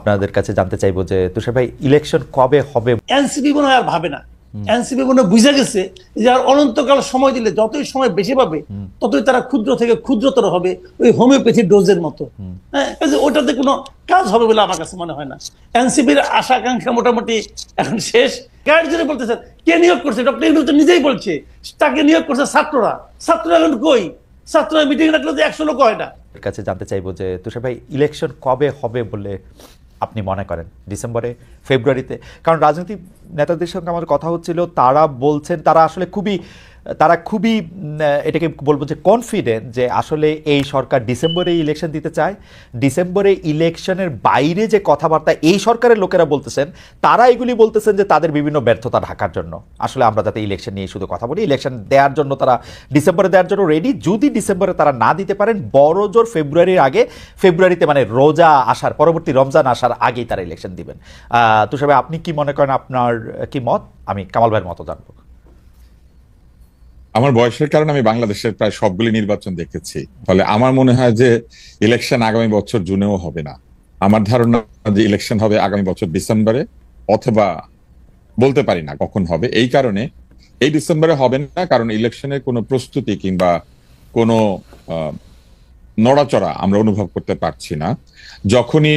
আপনাদের কাছে জানতে চাইবো যে তুষার ভাই ইলেকশন কবে হবে? এনসিপি মনে হয় আর ভাবে না। এনসিপি মনে বুঝে গেছে যে আর অনন্তকাল সময় দিলে যতই সময় বেশি পাবে ততই তারা ক্ষুদ্র থেকে ক্ষুদ্রতর হবে, ওই হোমিওপ্যাথি ডোজের মতো। হ্যাঁ, ওটাতে কোনো কাজ হবে বলে আমার কাছে মনে হয় না। এনসিপির আশা আকাঙ্ক্ষা মোটামুটি এখন শেষ। গার্জেনে বলতেছেন কে নিয়োগ করছে? ডক্টর ইউনূস তো নিজেই বলছে তাকে নিয়োগ করছে ছাত্ররা। ছাত্ররা এখন কই? ছাত্ররা মিটিং রাখলে তো 100 লোক হয় না। কাছে জানতে চাইবো যে তুষার ভাই ইলেকশন কবে হবে বলে আপনি মনে করেন? ডিসেম্বরে, ফেব্রুয়ারিতে? কারণ রাজনৈতিক নেতাদের সঙ্গে আমার কথা হচ্ছিল, তারা বলছেন তারা আসলে খুবই এটাকে বলবো যে কনফিডেন্ট যে আসলে এই সরকার ডিসেম্বরে ইলেকশন দিতে চায়। ডিসেম্বরে ইলেকশনের বাইরে যে কথাবার্তা এই সরকারের লোকেরা বলতেছেন, তারা এগুলি বলতেছেন যে তাদের বিভিন্ন ব্যর্থতা ঢাকার জন্য আসলে আমরা যাতে ইলেকশন নিয়ে শুধু কথা বলি, ইলেকশন দেওয়ার জন্য তারা ডিসেম্বরে দেওয়ার জন্য রেডি। যদি ডিসেম্বরে তারা না দিতে পারেন, বড় জোর ফেব্রুয়ারির আগে, ফেব্রুয়ারিতে মানে রোজা আসার পরবর্তী রমজান আসার আগেই তারা ইলেকশন দিবেন। তুষার ভাই আপনি কি মনে করেন? আপনার কি মত? আমি কামাল ভাইয়ের মতো জানবো। আমার বয়সের কারণে আমি বাংলাদেশের প্রায় সবগুলি নির্বাচন দেখেছি, ফলে আমার মনে হয় যে ইলেকশন আগামী বছর জুনেও হবে না। আমার ধারণা যে ইলেকশন হবে আগামী বছর ডিসেম্বরে, অথবা বলতে পারি না কখন হবে। এই কারণে এই ডিসেম্বরে হবে না, কারণ ইলেকশনের কোনো প্রস্তুতি কিংবা কোনো নড়াচড়া আমরা অনুভব করতে পারছি না। যখনই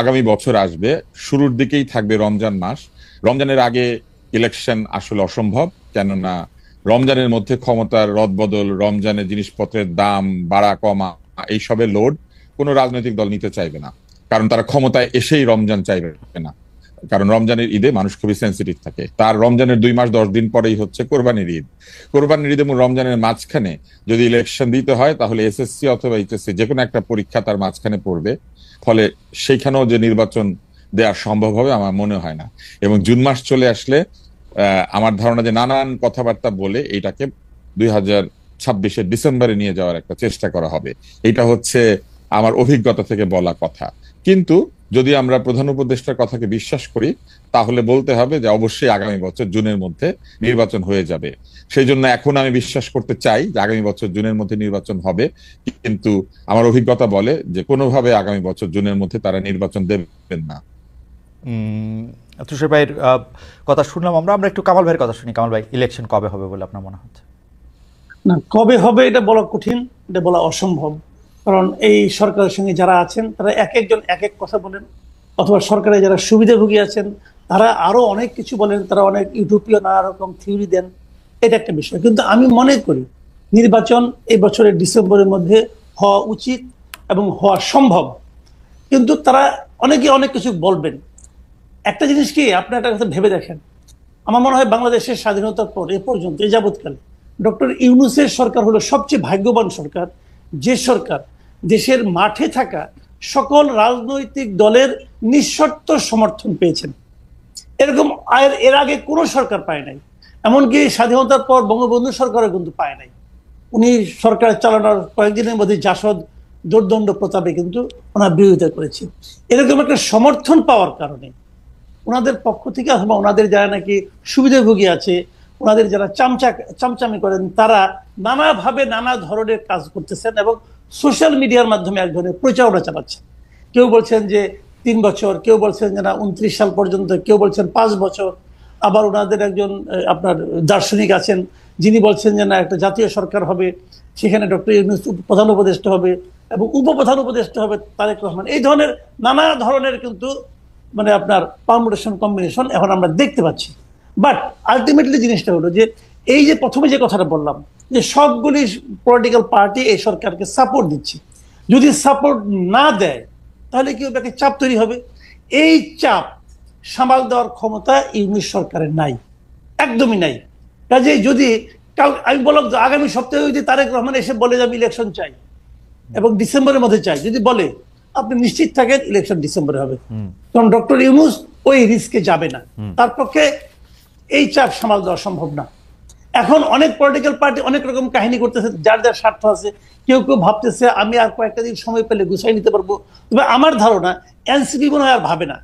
আগামী বছর আসবে, শুরুর দিকেই থাকবে রমজান মাস। রমজানের আগে ইলেকশন আসলে অসম্ভব, কেননা রমজানের মধ্যে ক্ষমতার রদবদল, রমজানের জিনিসপত্রের দাম বাড়া কমা, এইসবের লোড কোনো রাজনৈতিক দল নিতে চাইবে না, কারণ তারা ক্ষমতায় এসেই রমজান চাইবে না। কারণ রমজানের ঈদে মানুষ খুবই সেন্সিটিভ থাকে। তার রমজানের 2 মাস 10 দিন পরেই হচ্ছে কোরবানির ঈদ। কোরবানির ঈদ এবং রমজানের মাঝখানে যদি ইলেকশন দিতে হয়, তাহলে এসএসসি অথবা এইচএসসি যে কোনো একটা পরীক্ষা তার মাঝখানে পড়বে, ফলে সেইখানেও যে নির্বাচন দেওয়া সম্ভব হবে আমার মনে হয় না। এবং জুন মাস চলে আসলে আমার ধারণা যে নানান কথাবার্তা বলে এইটাকে 2026-এর ডিসেম্বরে নিয়ে যাওয়ার একটা চেষ্টা করা হবে। এটা হচ্ছে আমার অভিজ্ঞতা থেকে বলা কথা। কিন্তু যদি আমরা প্রধান উপদেষ্টার কথাকে বিশ্বাস করি, তাহলে বলতে হবে যে অবশ্যই আগামী বছর জুনের মধ্যে নির্বাচন হয়ে যাবে। সেই জন্য এখন আমি বিশ্বাস করতে চাই যে আগামী বছর জুনের মধ্যে নির্বাচন হবে, কিন্তু আমার অভিজ্ঞতা বলে যে কোনোভাবে আগামী বছর জুনের মধ্যে তারা নির্বাচন দেবেন না। তুষার ভাইয়ের কথা শুনলাম আমরা একটু কামাল ভাইয়ের কথা শুনি। কামাল ভাই, ইলেকশন কবে হবে বলে আপনার মনে হচ্ছে? না, কবে হবে এটা বলা কঠিন, এটা বলা অসম্ভব। কারণ এই সরকারের সঙ্গে যারা আছেন তারা এক একজন এক এক কথা বলেন, অথবা সরকারে যারা সুবিধাভোগী আছেন তারা আরো অনেক কিছু বলেন, তারা অনেক ইউটোপীয় নানা রকম থিওরি দেন। এটা একটা বিষয়। কিন্তু আমি মনে করি নির্বাচন এই বছরের ডিসেম্বরের মধ্যে হওয়া উচিত এবং হওয়া সম্ভব। কিন্তু তারা অনেকে অনেক কিছু বলবেন। একটা জিনিস কি আপনি একটা কথা ভেবে দেখেন, আমার মনে হয় বাংলাদেশের স্বাধীনতার পর এ পর্যন্ত এ যাবৎকালে ডক্টর ইউনূসের সরকার হলো সবচেয়ে ভাগ্যবান সরকার, যে সরকার দেশের মাঠে থাকা সকল রাজনৈতিক দলের নিঃশর্ত সমর্থন পেয়েছেন। এরকম এর আগে কোনো সরকার পায় নাই। এমনকি স্বাধীনতার পর বঙ্গবন্ধু সরকারও কিন্তু পায় নাই। উনি সরকার চালানোর কয়েকদিনের মধ্যে জাসদ দোর্দণ্ড প্রতাপে কিন্তু ওনার বিরোধিতা করেছে। এরকম একটা সমর্থন পাওয়ার কারণে ওনাদের পক্ষ থেকে, অথবা ওনাদের যারা নাকি সুবিধাভোগী আছে, ওনাদের যারা চামচামি করেন, তারা নানাভাবে নানা ধরনের কাজ করতেছেন এবং সোশ্যাল মিডিয়ার মাধ্যমে এক ধরনের প্রচারণা চালাচ্ছেন। কেউ বলছেন যে 3 বছর, কেউ বলছেন যে না 29 সাল পর্যন্ত, কেউ বলছেন 5 বছর। আবার ওনাদের একজন আপনার দার্শনিক আছেন যিনি বলছেন যে না একটা জাতীয় সরকার হবে, সেখানে ডক্টর ইউনূস প্রধান উপদেষ্টা হবে এবং উপপ্রধান উপদেষ্টা হবে তারেক রহমান। এই ধরনের নানা ধরনের কিন্তু মানে আপনার পারমুটেশন কম্বিনেশন এখন আমরা দেখতে পাচ্ছি। বাট আলটিমেটলি জিনিসটা হলো যে এই যে প্রথমে যে কথাটা বললাম যে সবগুলি পলিটিক্যাল পার্টি এই সরকারকে সাপোর্ট দিচ্ছে, যদি সাপোর্ট না দেয় তাহলে কি একটা চাপ তৈরি হবে। এই চাপ সামাল দেওয়ার ক্ষমতা ইউনূস সরকারের নাই, একদমই নাই। কাজেই যদি আমি বললাম যে আগামী সপ্তাহে যদি তারেক রহমান এসে বলে যে আমি ইলেকশন চাই এবং ডিসেম্বরের মধ্যে চাই, যদি বলে, আপনি নিশ্চিত থাকেন ইলেকশন ডিসেম্বরে হবে। কারণ ডক্টর ইউনূস ওই রিস্কে যাবে না, তার পক্ষে এই চাপ সামাল দেওয়া সম্ভব না। এখন অনেক পলিটিক্যাল পার্টি অনেক রকম কাহিনী করতেছে, যার যার স্বার্থ আছে। কেউ কেউ ভাবতেছে আমি আর কয়েকটা দিন সময় পেলে গুছাই নিতে পারবো। তবে আমার ধারণা এনসিপি মনে হয় আর ভাবে না।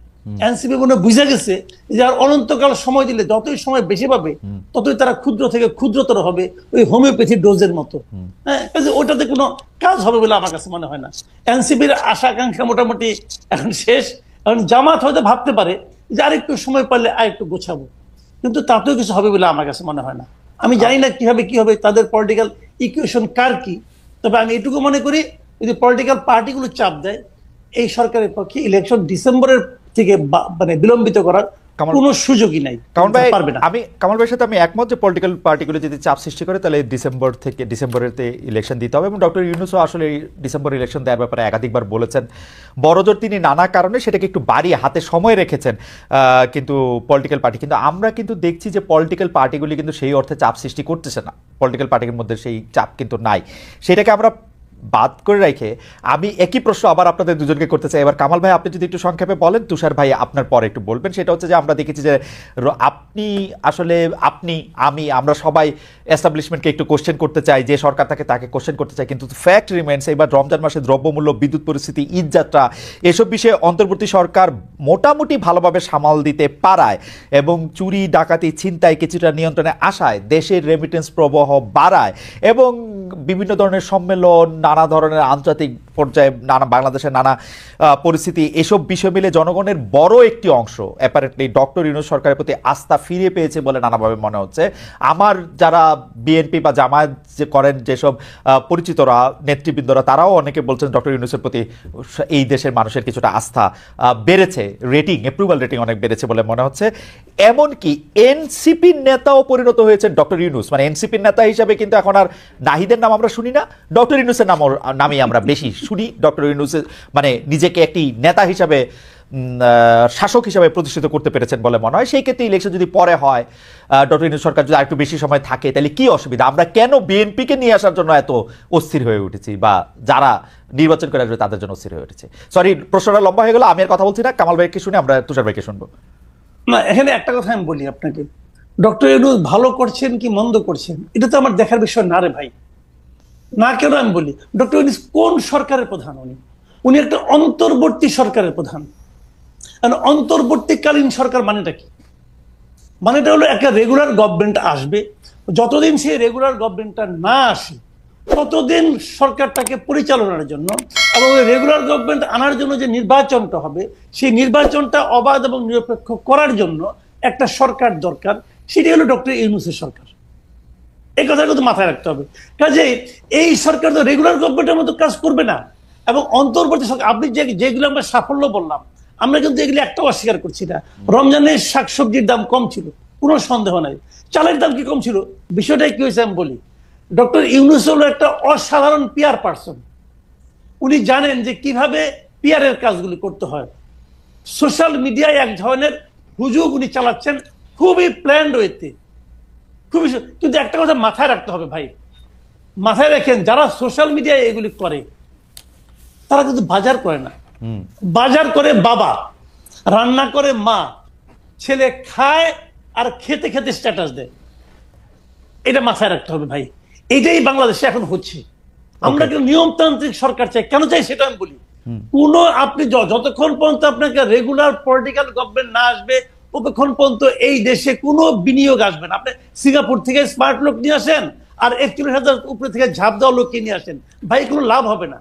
এনসিপি মনে বুঝে গেছে যে আর অনন্তকাল সময় দিলে যতই সময় বেশি পাবে ততই তারা ক্ষুদ্র থেকে ক্ষুদ্রতর হবে, ওই হোমিওপ্যাথি ডোজের মতো। হ্যাঁ, ওটাতে কোনো কাজ হবে বলে আমার কাছে মনে হয় না। এনসিপির আশা আকাঙ্ক্ষা মোটামুটি এখন শেষ। কারণ জামাত হয়তো ভাবতে পারে যে আরেকটু সময় পারলে আরেকটু গোছাবো, কিন্তু তাতেও কিছু হবে বলে আমার কাছে মনে হয় না। আমি জানি না কি হবে তাদের পলিটিক্যাল ইকুয়েশন কার কি, তবে আমি এটুকু মনে করি যদি পলিটিক্যাল পার্টিগুলো চাপ দেয় এই সরকারের পক্ষে ইলেকশন ডিসেম্বরের থেকে মানে বিলম্বিত করার কোনো সুযোগই নাই, পারবে না। আমি কামাল ভাইয়ের সাথে আমি একমত যে পলিটিক্যাল পার্টিগুলো যদি চাপ সৃষ্টি করে তাহলে ডিসেম্বরেতে ইলেকশন দিতে হবে, এবং ডক্টর ইউনূসও আসলে ডিসেম্বর ইলেকশন দেওয়ার ব্যাপারে একাধিকবার বলেছেন। বড়জোর তিনি নানা কারণে সেটাকে একটু বাড়িয়ে হাতে সময় রেখেছেন, কিন্তু পলিটিক্যাল পার্টি কিন্তু আমরা কিন্তু দেখছি যে পলিটিক্যাল পার্টিগুলি কিন্তু সেই অর্থে চাপ সৃষ্টি করতেছে না, পলিটিক্যাল পার্টির মধ্যে সেই চাপ কিন্তু নাই। সেটাকে আমরা বাদ করে রেখে আমি একই প্রশ্ন আবার আপনাদের দুজনকে করতে চাই। এবার কামাল ভাই আপনি যদি একটু সংক্ষেপে বলেন, তুষার ভাই আপনার পরে একটু বলবেন। সেটা হচ্ছে যে আমরা দেখেছি যে আমরা সবাই এস্টাবলিশমেন্টকে একটু কোশ্চেন করতে চাই, যে সরকার তাকে কোশ্চেন করতে চাই, কিন্তু ফ্যাক্ট রিমেন্স এবার রমজান মাসে দ্রব্যমূল্য, বিদ্যুৎ পরিস্থিতি, ঈদযাত্রা এসব বিষয়ে অন্তর্বর্তী সরকার মোটামুটি ভালোভাবে সামাল দিতে পারায় এবং চুরি ডাকাতি ছিনতাই কিছুটা নিয়ন্ত্রণে আসায় দেশের রেমিটেন্স প্রবাহ বাড়ায় এবং বিভিন্ন ধরনের সম্মেলন, নানা ধরনের আন্তর্জাতিক পর্যায়ে বাংলাদেশের নানা পরিস্থিতি, এসব বিষয় মিলে জনগণের বড় একটি অংশ অ্যাপারেন্টলি ডক্টর ইউনূস সরকারের প্রতি আস্থা ফিরে পেয়েছে বলে নানাভাবে মনে হচ্ছে। আমার যারা বিএনপি বা জামায়াত যে করেন যেসব পরিচিতরা, নেতৃবৃন্দরা, তারাও অনেকে বলছেন ডক্টর ইউনূসের প্রতি এই দেশের মানুষের কিছুটা আস্থা বেড়েছে, অ্যাপ্রুভাল রেটিং অনেক বেড়েছে বলে মনে হচ্ছে। এমনকি এনসিপির নেতাও পরিণত হয়েছেন ডক্টর ইউনূস, মানে এনসিপির নেতা হিসাবে কিন্তু এখন আর নাহিদের নাম আমরা শুনি না, ডক্টর ইউনূসের নামেই আমরা বেশি শুনি। ডক্টর ইউনূসের মানে নিজেকে একটি নেতা হিসাবে, শাসক হিসাবে প্রতিষ্ঠিত করতে পেরেছেন বলে মনে হয়। সেই ক্ষেত্রে ইলেকশন যদি পরে হয়, ডক্টর ইউনূস সরকার যদি আরেকটু বেশি সময় থাকে, তাহলে কি অসুবিধা? আমরা কেন বিএনপিকে নিয়ে আসার জন্য এত অস্থির হয়ে উঠেছি, বা যারা নির্বাচন করে আসবে তাদের জন্য অস্থির হয়ে উঠেছে? সরি, প্রশ্নটা লম্বা হয়ে গেল, আমি আর কথা বলছি না, কামাল ভাইকে শুনে আমরা তুষার ভাইকে শুনবো। না, এখানে একটা কথা আমি বলি আপনাকে, ডক্টর ইউনূস ভালো করছেন কি মন্দ করছেন এটা তো আমার দেখার বিষয় না রে ভাই। না, কেন আমি বলি, ডক্টর ইউনূস কোন সরকারের প্রধান? উনি একটা অন্তর্বর্তী সরকারের প্রধান। অন্তর্বর্তীকালীন সরকার মানেটা কি? মানেটা হলো একটা রেগুলার গভর্নমেন্ট আসবে, যতদিন সেই রেগুলার গভর্নমেন্টটা না আসে ততদিন সরকারটাকে পরিচালনার জন্য এবং রেগুলার গভর্নমেন্ট আনার জন্য যে নির্বাচনটা হবে সেই নির্বাচনটা অবাধ এবং নিরপেক্ষ করার জন্য একটা সরকার দরকার, সেটি হলো ডক্টর ইউনূসের সরকার। এই কথা কিন্তু মাথায় রাখতে হবে। কাজে এই সরকার তো রেগুলার গভর্নমেন্টের মতো কাজ করবে না, এবং অন্তর্বর্তী সরকার আপনি যেগুলো আমরা সাফল্য বললাম, আমরা কিন্তু এগুলি একটাও অস্বীকার করছি না। রমজানের শাকসবজির দাম কম ছিল, কোনো সন্দেহ নাই। চালের দাম কি কম ছিল? বিষয়টা কি হয়েছে আমি বলি। ডক্টর ইউনূস হলো একটা অসাধারণ পিআর পার্সন। উনি জানেন যে কিভাবে পিআরের কাজগুলি করতে হয়। সোশ্যাল মিডিয়ায় এক ধরনের হুজুগ উনি চালাচ্ছেন খুবই প্ল্যান্ড ওয়েতে, খুবই। কিন্তু একটা কথা মাথায় রাখতে হবে ভাই, মাথায় রাখেন, যারা সোশ্যাল মিডিয়ায় এগুলি করে তারা কিন্তু বাজার করে না। বাজার করে বাবা, রান্না করে মা, ছেলে খায় আর খেতে খেতে স্ট্যাটাস দেয়। এটা মাথায় রাখতে হবে ভাই। এটাই বাংলাদেশে এখন হচ্ছে। আমরা কিন্তু নিয়মতান্ত্রিক সরকার চাই। কেন চাই সেটা আমি বলি। আপনি যতক্ষণ পর্যন্ত আপনাকে রেগুলার পলিটিক্যাল গভর্নমেন্ট না আসবে ততক্ষণ পর্যন্ত এই দেশে কোনো বিনিয়োগ আসবে না। আপনি সিঙ্গাপুর থেকে স্মার্ট লোক নিয়ে আসেন আর 41,000 উপরে থেকে ঝাঁপ দেওয়া লোককে নিয়ে আসেন, ভাই কোনো লাভ হবে না।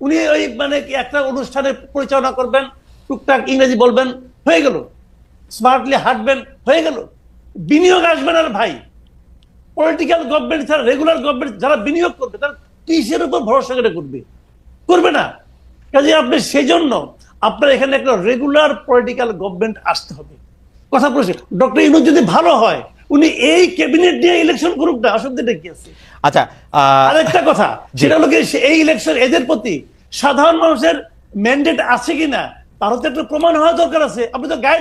উনি ওই মানে একটা অনুষ্ঠানে পরিচালনা করবেন, টুকটাক ইংরেজি বলবেন, হয়ে গেল। স্মার্টলি হাঁটবেন, হয়ে গেল। বিনিয়োগ আসবে না ভাই। পলিটিক্যাল গভর্নমেন্ট ছাড়া রেগুলার গভর্নমেন্ট যারা বিনিয়োগ করবে তারা কিসের উপর ভরসা করে করবে না। কাজে আপনি সেই জন্য আপনার এখানে একটা রেগুলার পলিটিক্যাল গভর্নমেন্ট আসতে হবে। কথা বলছি, ডক্টর ইউনূস যদি ভালো হয় উনি এই ক্যাবিনেট নিয়ে ইলেকশন করুক না, অসুবিধা কি আছে? আচ্ছা, আরেকটা কথা, সেটা হলো এই ইলেকশন এদের প্রতি সাধারণ মানুষের ম্যান্ডেট আছে কিনা তারও তো একটা প্রমাণ হওয়া দরকার আছে। আপনি তো গাইড